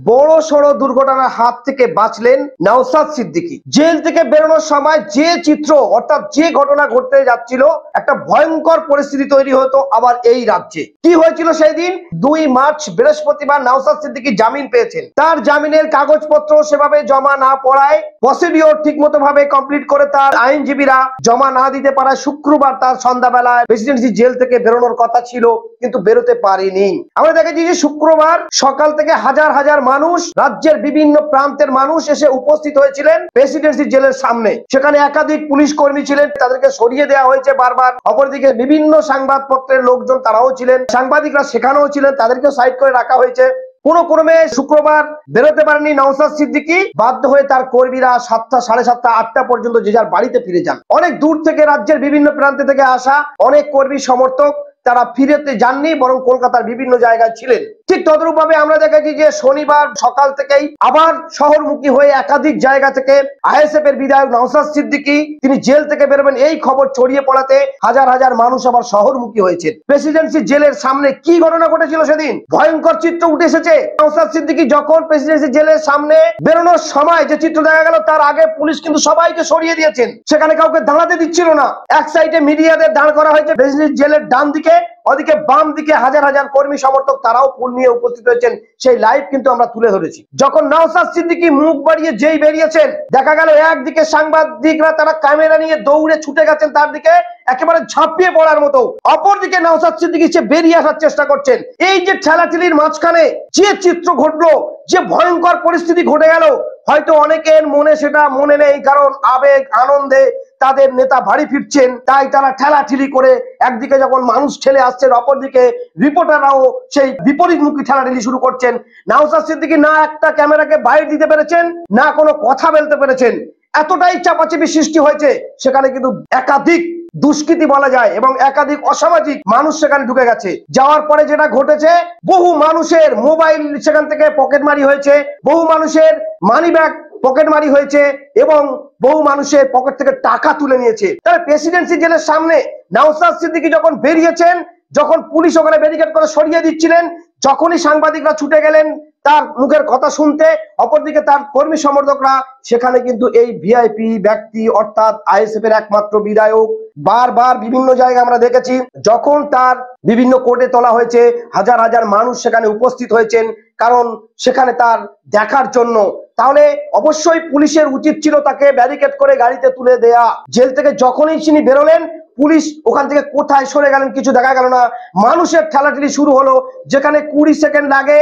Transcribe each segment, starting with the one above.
বড় সড় দুর্ঘটনার হাত থেকে বাঁচলেন নওশাদ সিদ্দিকী। জেল থেকে বেরোনোর সময় যে চিত্র অর্থাৎ যে ঘটনা ঘটতে যাচ্ছিল, একটা ভয়ঙ্কর পরিস্থিতি তৈরি হতো আবার এই রাজ্যে। কি হয়েছিল সেই দিন? 2 মার্চ বৃহস্পতিবার নওশাদ সিদ্দিকী জামিন পেয়েছেন। তার জামিনের কাগজপত্র সেভাবে জমা না পড়ায়, প্রসিডিওর ঠিকমতো ভাবে কমপ্লিট করে তার আইনজীবীরা জমা না দিতে পারায় শুক্রবার তার সন্ধ্যাবেলায় প্রেসিডেন্সি জেল থেকে বেরোনোর কথা ছিল, কিন্তু বেরোতে পারেনি। আমরা দেখেছি যে শুক্রবার সকাল থেকে হাজার হাজার মানুষ, রাজ্যের বিভিন্ন প্রান্তের মানুষ এসে উপস্থিত হয়েছিলেন প্রেসিডেন্সি জেলের সামনে। সেখানে একাধিক পুলিশ কর্মী ছিলেন, তাদেরকে সরিয়ে দেওয়া হয়েছে বারবার। অপরদিকে বিভিন্ন সংবাদপত্রের লোকজন তারাও ছিলেন, সাংবাদিকরা সেখানেও ছিলেন, তাদেরকেও সাইড করে রাখা হয়েছে। কোন ক্রমে শুক্রবার বেরোতে পারেনি নওশাদ সিদ্দিকী। বাধ্য হয়ে তার কর্মীরা 7টা, 7:30, 8টা পর্যন্ত যে যার বাড়িতে ফিরে যান। অনেক দূর থেকে, রাজ্যের বিভিন্ন প্রান্তে থেকে আসা অনেক কর্মী সমর্থক তারা ফিরেতে যাননি, বরং কলকাতার বিভিন্ন জায়গায় ছিলেন। ঠিক তদ্রূপ ভাবে আমরা দেখেছি যে শনিবার সকাল থেকেই আবার শহরমুখী হয়ে একাধিক জায়গা থেকে আইএসএফ এর বিধায়ক নওশাদ সিদ্দিকী তিনি জেল থেকে বেরোবেন এই খবর ছড়িয়ে পড়াতে হাজার হাজার মানুষ আবার শহরমুখী হয়েছে। প্রেসিডেন্সি জেলের সামনে কি ঘটনা ঘটেছিল সেদিন? ভয়ঙ্কর চিত্র উঠে এসেছে। নওশাদ সিদ্দিকী যখন প্রেসিডেন্সি জেলের সামনে বেরোনোর সময় যে চিত্র দেখা গেল, তার আগে পুলিশ কিন্তু সবাইকে সরিয়ে দিয়েছেন, সেখানে কাউকে দাঁড়াতে দিচ্ছিল না। এক সাইডে মিডিয়াদের দাঁড় করা হয়েছে প্রেসিডেন্সি জেলের ডান দিকে, ওদিকে বাম দিকে হাজার হাজার কর্মী সমর্থক তারাও ফুল নিয়ে উপস্থিত হয়েছেন। সেই লাইভ কিন্তু আমরা তুলে ধরেছি। যখন নওশাদ সিদ্দিকী মুখ বাড়িয়ে যেই বেরিয়েছেন, দেখা গেল একদিকে সাংবাদিকরা তারা ক্যামেরা নিয়ে দৌড়ে ছুটে গেছেন তার দিকে, একেবারে ঝাঁপিয়ে পড়ার মতো। অপরদিকে নওশাদ সিদ্দিকী সে বেরিয়ে আসার চেষ্টা করছেন। এই যে ঠেলাঠেলির মাঝখানে যে চিত্র ঘটলো, যে ভয়ঙ্কর পরিস্থিতি ঘটে গেল, হয়তো অনেকের মনে সেটা মনে নেই, কারণ আবেগ আনন্দে তাদের নেতা বাড়ি ফিরছেন, তাই তারা ঠেলাঠেলি করে একদিকে যখন মানুষ ঠেলে আসছেন, অপরদিকে রিপোর্টাররাও সেই বিপরীতমুখী ঠেলাঠেলি শুরু করছেন। নওশাদ সিদ্দিকী না একটা ক্যামেরাকে বাইরে দিতে পেরেছেন, না কোনো কথা বলতে পেরেছেন। এতটাই চাপাচাপি সৃষ্টি হয়েছে, সেখানে কিন্তু একাধিক দুষ্কৃতী বলা যায় এবং একাধিক অসামাজিক মানুষ সেখানে ঢুকে গেছে। যাওয়ার পরে যেটা ঘটেছে, বহু মানুষের মোবাইল সেখান থেকে পকেটমারি হয়েছে, বহু মানুষের মানিব্যাগ পকেটমারি হয়েছে এবং বহু মানুষের পকেট থেকে টাকা তুলে নিয়েছে। তাহলে প্রেসিডেন্সি জেলের সামনে নওশাদ সিদ্দিকী যখন বেরিয়েছেন, যখন পুলিশ ওখানে ব্যারিকেড করে সরিয়ে দিচ্ছিলেন, যখনই সাংবাদিকরা ছুটে গেলেন তার মুখের কথা শুনতে, অপরদিকে তার কর্মী সমর্থকরা সেখানে কিন্তু এই ভিআইপি ব্যক্তি অর্থাৎ আইএসএফ এর একমাত্র বিধায়ক বারবার বিভিন্ন জায়গায় আমরা দেখেছি, যখন তার বিভিন্ন কোর্টে তোলা হয়েছে, হাজার হাজার মানুষ সেখানে উপস্থিত হয়েছেন, কারণ সেখানে তার দেখার জন্য। তাহলে অবশ্যই পুলিশের উচিত ছিল তাকে ব্যারিকেড করে গাড়িতে তুলে দেয়া। জেল থেকে যখনই তিনি বেরোলেন, পুলিশ ওখান থেকে কোথায় সরে গেলেন কিছু দেখা গেল না। মানুষের ঠেলাঠেলি শুরু হলো, যেখানে 20 সেকেন্ড লাগে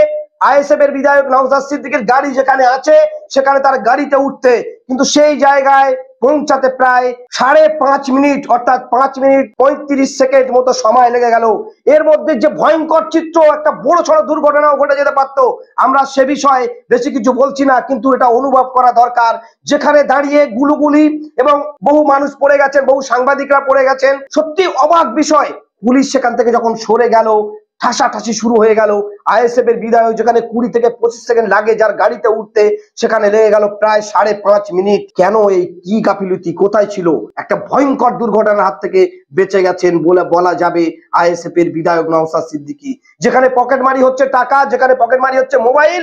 আইএসএফ এর বিধায়ক নওশাদ সিদ্দিকীর গাড়ি যেখানে আছে সেখানে তার গাড়িতে উঠতে, কিন্তু সেই জায়গায় পৌঁছাতে প্রায় 5.5 মিনিট অর্থাৎ 5 মিনিট 35 সেকেন্ড মতো সময় লেগে গেল। এর মধ্যে যে ভয়ঙ্কর চিত্র, একটা বড় সড় দুর্ঘটনাও ঘটে যেতে পারত। আমরা সে বিষয়ে বেশি কিছু বলছি না, কিন্তু এটা অনুভব করা দরকার। যেখানে দাঁড়িয়ে গুলুগুলি এবং বহু মানুষ পড়ে গেছেন, বহু সাংবাদিকরা পড়ে গেছেন, সত্যি অবাক বিষয়। পুলিশ সেখান থেকে যখন সরে গেল, ঠাসাঠাসি শুরু হয়ে গেল। আইএসএফ এর বিধায়ক যেখানে 20 থেকে 25 সেকেন্ড লাগে যার গাড়িতে উঠতে, সেখানে লেগে গেল প্রায় 5.5 মিনিট। কেন? এই কি গাফিলতি, কোথায় ছিল? একটা ভয়ঙ্কর দুর্ঘটনার হাত থেকে বেঁচে গেছেন বলে বলা যাবে আইএসএফ এর বিধায়ক নওশাদ সিদ্দিকী। যেখানে পকেটমারি হচ্ছে টাকা, যেখানে পকেটমারি হচ্ছে মোবাইল,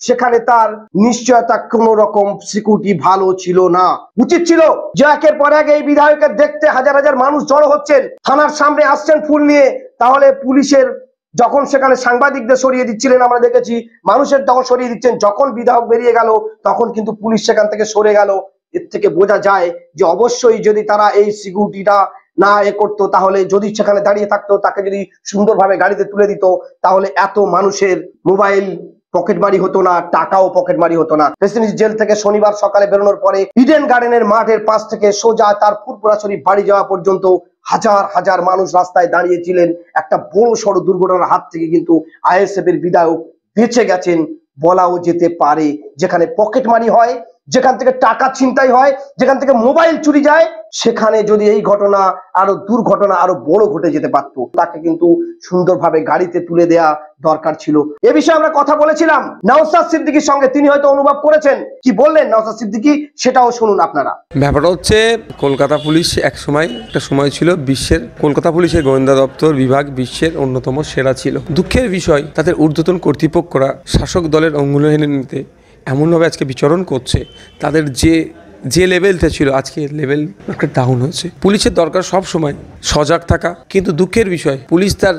সেখানে তার নিশ্চয়তা কোন রকম সিকিউরিটি ভালো ছিল না। উচিত ছিল যে একের পর এক এই বিধায়কের দেখতে হাজার হাজার মানুষ জড়ো হচ্ছেন, থানার সামনে আসছেন ফুল নিয়ে, তাহলে পুলিশের যখন সেখানে সাংবাদিকদের সরিয়ে দিচ্ছিলেন আমরা দেখেছি, মানুষের তখন সরিয়ে দিচ্ছেন, যখন বিধায়ক বেরিয়ে গেল তখন কিন্তু পুলিশ সেখান থেকে সরে গেল। এর থেকে বোঝা যায় যে অবশ্যই যদি তারা এই সিকিউরিটিটা না করতো, তাহলে যদি সেখানে দাঁড়িয়ে থাকতো, তাকে যদি সুন্দরভাবে গাড়িতে তুলে দিত, তাহলে এত মানুষের মোবাইল পকেটমারি হতো না, টাকাও পকেটমারি হতো না। প্রেসিডেন্সি জেল থেকে শনিবার সকালে বেরোনোর পরে ইডেন গার্ডেনের মাঠের পাশ থেকে সোজা তার ফুরফুরা শরীফ বাড়ি যাওয়া পর্যন্ত হাজার হাজার মানুষ রাস্তায় দাঁড়িয়েছিলেন। একটা বড় সড় দুর্ঘটনার হাত থেকে কিন্তু আইএসএফ এর বিধায়ক বেঁচে গেছেন বলাও যেতে পারে। যেখানে পকেটমারি হয়, যেখান থেকে টাকা ছিনতাই হয়, যেখান থেকে মোবাইল চুরি যায়, সেখানে যদি এই ঘটনা আরো দুর্ঘটনা আরো বড় ঘটে যেতে পারতো, তাকে কিন্তু সুন্দরভাবে গাড়িতে তুলে দেয়া দরকার ছিল। এ বিষয়ে আমরা কথা বলেছিলাম নওশাদ সিদ্দিকীর সঙ্গে, তিনি হয়তো অনুভব করেছেন। কি বললেন নওশাদ সিদ্দিকী সেটাও শুনুন আপনারা। ব্যাপারটা হচ্ছে, কলকাতা পুলিশ একটা সময় ছিল বিশ্বের, কলকাতা পুলিশের গোয়েন্দা দপ্তর বিভাগ বিশ্বের অন্যতম সেরা ছিল। দুঃখের বিষয়, তাদের ঊর্ধ্বতন কর্তৃপক্ষরা শাসক দলের অঙ্গুলহীনে নিতে এমনভাবে আজকে বিচরণ করছে, তাদের যে লেভেলটা ছিল আজকে লেভেল একটা ডাউন হয়েছে। পুলিশের দরকার সব সময় সজাগ থাকা, কিন্তু দুঃখের বিষয় পুলিশ তার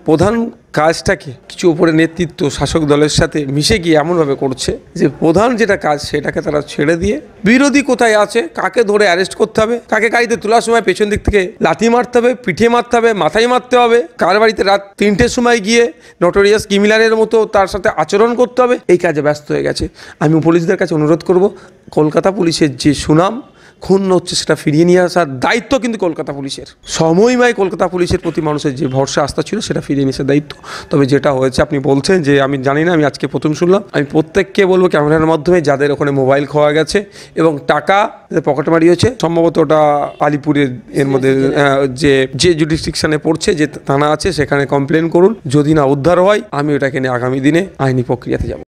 প্রধান কাজটাকে কিছু উপরে নেতৃত্ব শাসক দলের সাথে মিশে গিয়ে এমনভাবে করছে যে প্রধান যেটা কাজ সেটাকে তারা ছেড়ে দিয়ে বিরোধী কোথায় আছে, কাকে ধরে অ্যারেস্ট করতে হবে, কাকে গাড়িতে তোলার সময় পেছন দিক থেকে লাথি মারতে হবে, পিঠে মারতে হবে, মাথায় মারতে হবে, কার বাড়িতে রাত 3টের সময় গিয়ে নটোরিয়াস ক্রিমিনালের মতো তার সাথে আচরণ করতে হবে, এই কাজে ব্যস্ত হয়ে গেছে। আমি পুলিশদের কাছে অনুরোধ করব, কলকাতা পুলিশের যে সুনাম ক্ষুণ্ণ হচ্ছে সেটা ফিরিয়ে নিয়ে আসার দায়িত্ব কিন্তু কলকাতা পুলিশের। সময়ময় কলকাতা পুলিশের প্রতি মানুষের যে ভরসা আস্থা ছিল সেটা ফিরিয়ে নিয়ে আসার দায়িত্ব। তবে যেটা হয়েছে, আপনি বলছেন যে আমি জানি না, আমি আজকে প্রথম শুনলাম। আমি প্রত্যেককে বলবো ক্যামেরার মাধ্যমে যাদের ওখানে মোবাইল খোয়া গেছে এবং টাকা পকেটমারি হয়েছে, সম্ভবত ওটা আলিপুরের এর মধ্যে যে জুডিসডিকশনে পড়ছে, যে থানা আছে, সেখানে কমপ্লেন করুন। যদি না উদ্ধার হয়, আমি ওটাকে নিয়ে আগামী দিনে আইনি প্রক্রিয়াতে যাব।